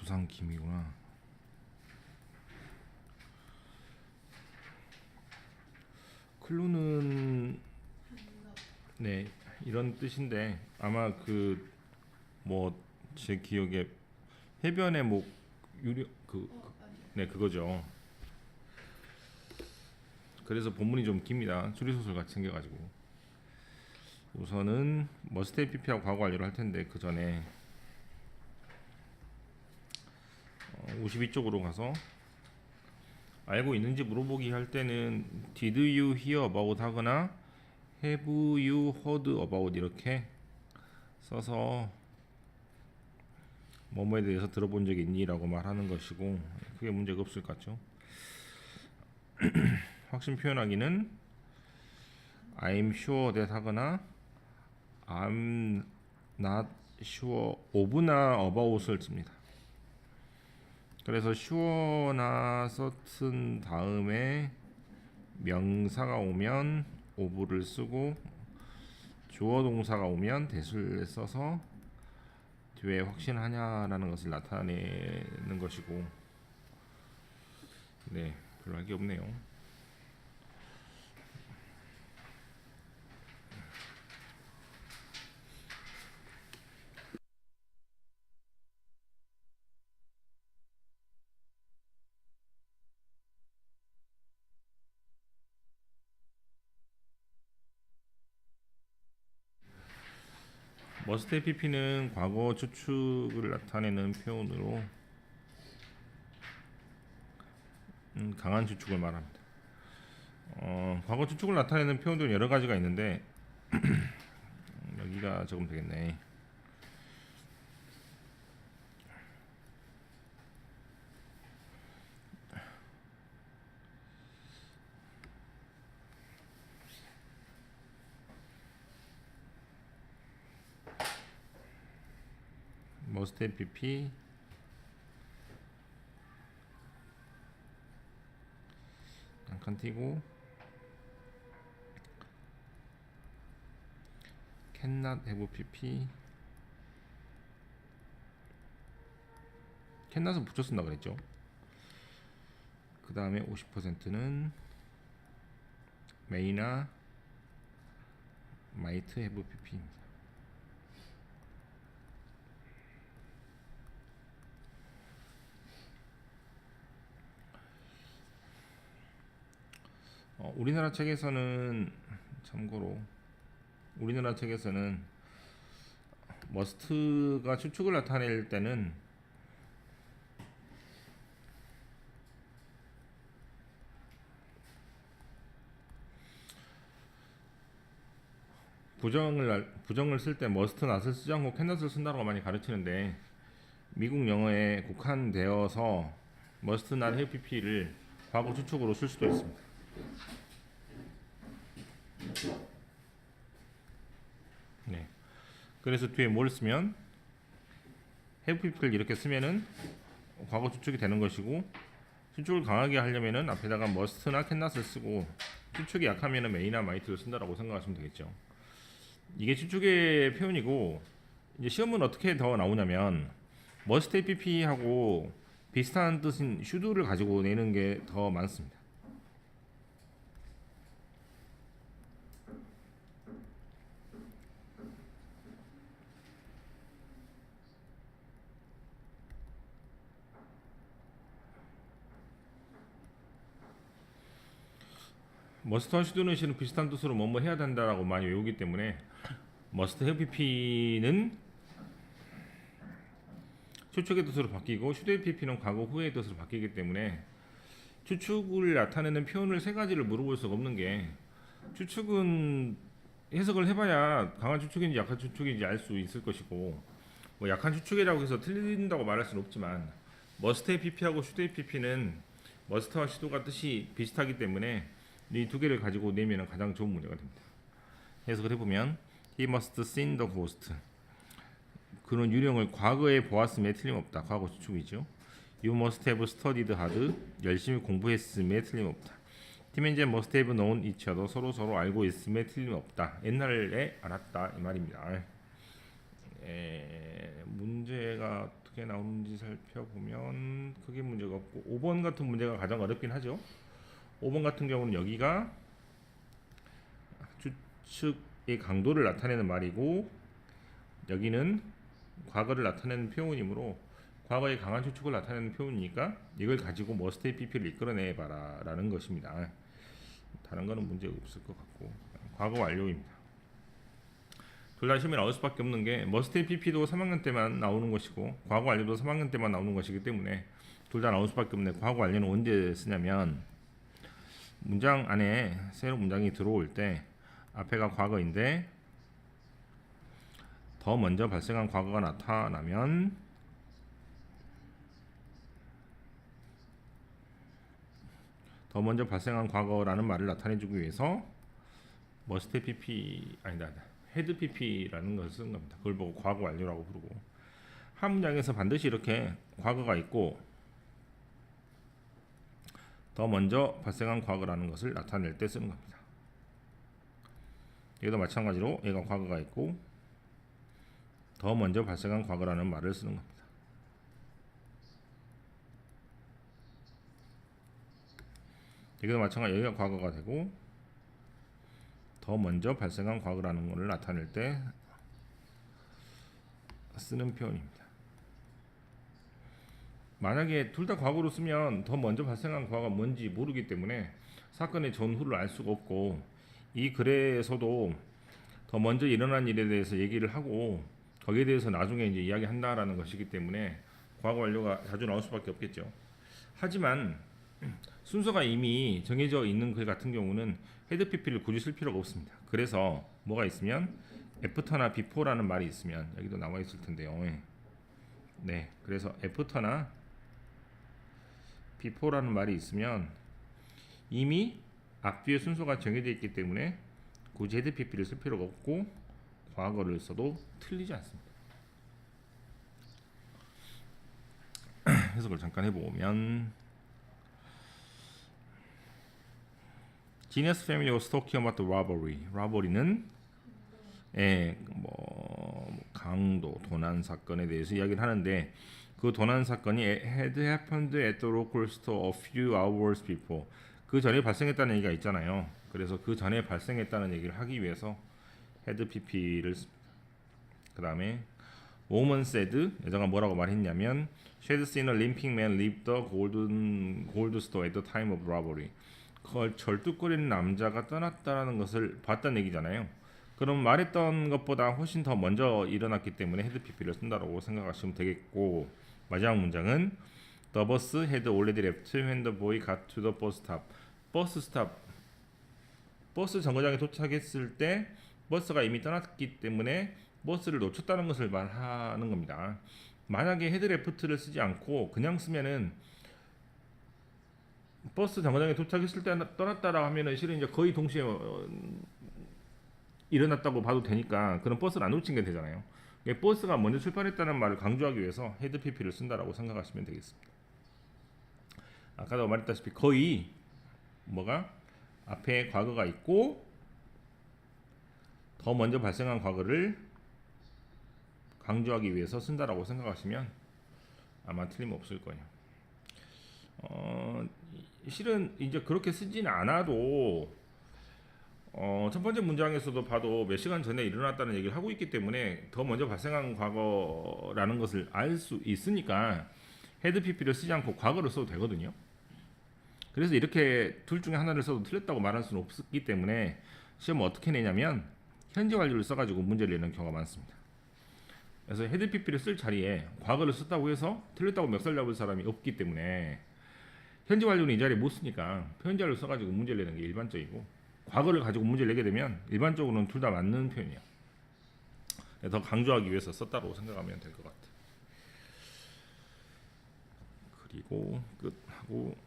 두산김이구나. 클루는 네 이런 뜻인데 아마 그 뭐 제 기억에 해변의 뭐 유리 네 그거죠. 그래서 본문이 좀 깁니다. 추리소설 같이 생겨가지고 우선은 머스테이 PP하고 과거 완료를 할 텐데 그 전에 52쪽으로 가서 알고 있는지 물어보기 할 때는 Did you hear about 하거나 Have you heard about 이렇게 써서 뭐뭐에 대해서 들어본 적이 있니? 라고 말하는 것이고 그게 문제가 없을 것 같죠. 확신 표현하기는 I'm sure that 하거나 I'm not sure of나 about을 씁니다. 그래서 sure나 certain 다음에 명사가 오면 of를 쓰고 주어 동사가 오면 that을 써서 뒤에 확신하냐라는 것을 나타내는 것이고 네 별로 할 게 없네요. 머스트 PP는 과거 추측을 나타내는 표현으로 강한 추측을 말합니다. 과거 추측을 나타내는 표현들은 여러 가지가 있는데 여기가 적으면 되겠네. 머스트 PP 잠깐 띄고 cannot have PP cannot은 붙여 쓴다 그랬죠. 그 다음에 50%는 may나 might have PP입니다. 우리나라 책에서는 참고로 우리나라 책에서는 머스트가 추측을 나타낼 때는 부정을 쓸 때 must not을 쓰지 않고 cannot을 쓴다고 많이 가르치는데 미국 영어에 국한되어서 must not have pp를 과거 추측으로 쓸 수도 있습니다. 네. 그래서 뒤에 뭘 쓰면 have pp를 이렇게 쓰면은 과거 추측이 되는 것이고 추측을 강하게 하려면은 앞에다가 must나 cannot을 쓰고 추측이 약하면은 may나 might를 쓴다라고 생각하시면 되겠죠. 이게 추측의 표현이고 이제 시험은 어떻게 더 나오냐면 must pp하고 비슷한 뜻인 should를 가지고 내는 게 더 많습니다. must와 should는 실은 비슷한 뜻으로 뭐뭐 해야 된다라고 많이 외우기 때문에 must have pp는 추측의 뜻으로 바뀌고 should have pp는 과거 후의 뜻으로 바뀌기 때문에 추측을 나타내는 표현을 세 가지를 물어볼 수가 없는 게 추측은 해석을 해봐야 강한 추측인지 약한 추측인지 알 수 있을 것이고 뭐 약한 추측이라고 해서 틀린다고 말할 수는 없지만 must have pp하고 should have pp는 must와 should가 뜻이 비슷하기 때문에 이 두 개를 가지고 내면 가장 좋은 문제가 됩니다. 해석을 해보면 He must seen the ghost. 그런 유령을 과거에 보았음에 틀림없다. 과거 추측이죠. You must have studied hard. 열심히 공부했음에 틀림없다. Tim and Jen must have known each other. 서로 알고 있음에 틀림없다. 옛날에 알았다 이 말입니다. 문제가 어떻게 어떻게 나오는지 살펴보면 크게 문제가 없고 5번 같은 문제가 가장 어렵긴 하죠. 5번 같은 경우는 여기가 추측의 강도를 나타내는 말이고 여기는 과거를 나타내는 표현이므로 과거의 강한 추측을 나타내는 표현이니까 이걸 가지고 머스테이 PP를 이끌어내봐라 라는 것입니다. 다른 거는 문제 없을 것 같고 과거 완료입니다. 둘 다 시험에 나올 수밖에 없는 게 머스테이 PP도 3학년 때만 나오는 것이고 과거 완료도 3학년 때만 나오는 것이기 때문에 둘 다 나올 수밖에 없는데 과거 완료는 언제 쓰냐면 문장 안에 새로운 문장이 들어올 때 앞에가 과거인데 더 먼저 발생한 과거가 나타나면 더 먼저 발생한 과거라는 말을 나타내주기 위해서 머스테이 PP 아니다 헤드 PP라는 것을 쓴 겁니다. 그걸 보고 과거 완료라고 부르고 한 문장에서 반드시 이렇게 과거가 있고 더 먼저 발생한 과거라는 것을 나타낼 때 쓰는 겁니다. 얘도 마찬가지로 얘가 과거가 있고 더 먼저 발생한 과거라는 말을 쓰는 겁니다. 여기도 마찬가지로 여기가 과거가 되고 더 먼저 발생한 과거라는 것을 나타낼 때 쓰는 표현입니다. 만약에 둘 다 과거로 쓰면 더 먼저 발생한 과거가 뭔지 모르기 때문에 사건의 전후를 알 수가 없고 이 글에서도 더 먼저 일어난 일에 대해서 얘기를 하고 거기에 대해서 나중에 이제 이야기한다라는 것이기 때문에 과거 완료가 자주 나올 수밖에 없겠죠. 하지만 순서가 이미 정해져 있는 글 같은 경우는 헤드 PP를 굳이 쓸 필요가 없습니다. 그래서 뭐가 있으면 애프터나 비포라는 말이 있으면 여기도 나와 있을 텐데요. 네, 그래서 애프터나 비포라는 말이 있으면 이미 앞뒤의 순서가 정해져 있기 때문에 굳이 헤드 PP를 쓸 필요가 없고 과거를 써도 틀리지 않습니다. 해석을 잠깐 해보면 Genius family was talking about the robbery. robbery는 강도, 도난 사건에 대해서 이야기를 하는데 그 도난 사건이 had happened at the local store a few hours before. 그 전에 발생했다는 얘기가 있잖아요. 그래서 그 전에 발생했다는 얘기를 하기 위해서 had pp를 씁니다. 그 다음에 woman said, 여자가 뭐라고 말했냐면 she had seen a limping man leave the gold store at the time of robbery. 그걸 절뚝거리는 남자가 떠났다라는 것을 봤다는 얘기잖아요. 그럼 말했던 것보다 훨씬 더 먼저 일어났기 때문에 헤드 PP를 쓴다라고 생각하시면 되겠고 마지막 문장은 The bus had already left when the boy got to the bus stop. 버스 스탑, 버스 정거장에 도착했을 때 버스가 이미 떠났기 때문에 버스를 놓쳤다는 것을 말하는 겁니다. 만약에 헤드 레프트를 쓰지 않고 그냥 쓰면은 버스 정거장에 도착했을 때 떠났다라고 하면은 실은 이제 거의 동시에 일어났다고 봐도 되니까 그런 버스를 안 놓친 게 되잖아요. 버스가 먼저 출발했다는 말을 강조하기 위해서 헤드 PP를 쓴다라고 생각하시면 되겠습니다. 아까도 말했다시피 거의 뭐가 앞에 과거가 있고 더 먼저 발생한 과거를 강조하기 위해서 쓴다라고 생각하시면 아마 틀림없을 거예요. 실은 이제 그렇게 쓰진 않아도 첫 번째 문장에서도 봐도 몇 시간 전에 일어났다는 얘기를 하고 있기 때문에 더 먼저 발생한 과거라는 것을 알 수 있으니까 헤드 PP를 쓰지 않고 과거를 써도 되거든요. 그래서 이렇게 둘 중에 하나를 써도 틀렸다고 말할 수는 없기 때문에 시험을 어떻게 내냐면 현재 완료를 써가지고 문제를 내는 경우가 많습니다. 그래서 헤드 PP를 쓸 자리에 과거를 썼다고 해서 틀렸다고 멱살 잡을 사람이 없기 때문에 현재 완료는 이 자리에 못 쓰니까 현재 완료 써가지고 문제를 내는 게 일반적이고 과거를 가지고 문제를 내게 되면 일반적으로는 둘 다 맞는 표현이에요. 더 강조하기 위해서 썼다고 생각하면 될 것 같아요. 그리고 끝하고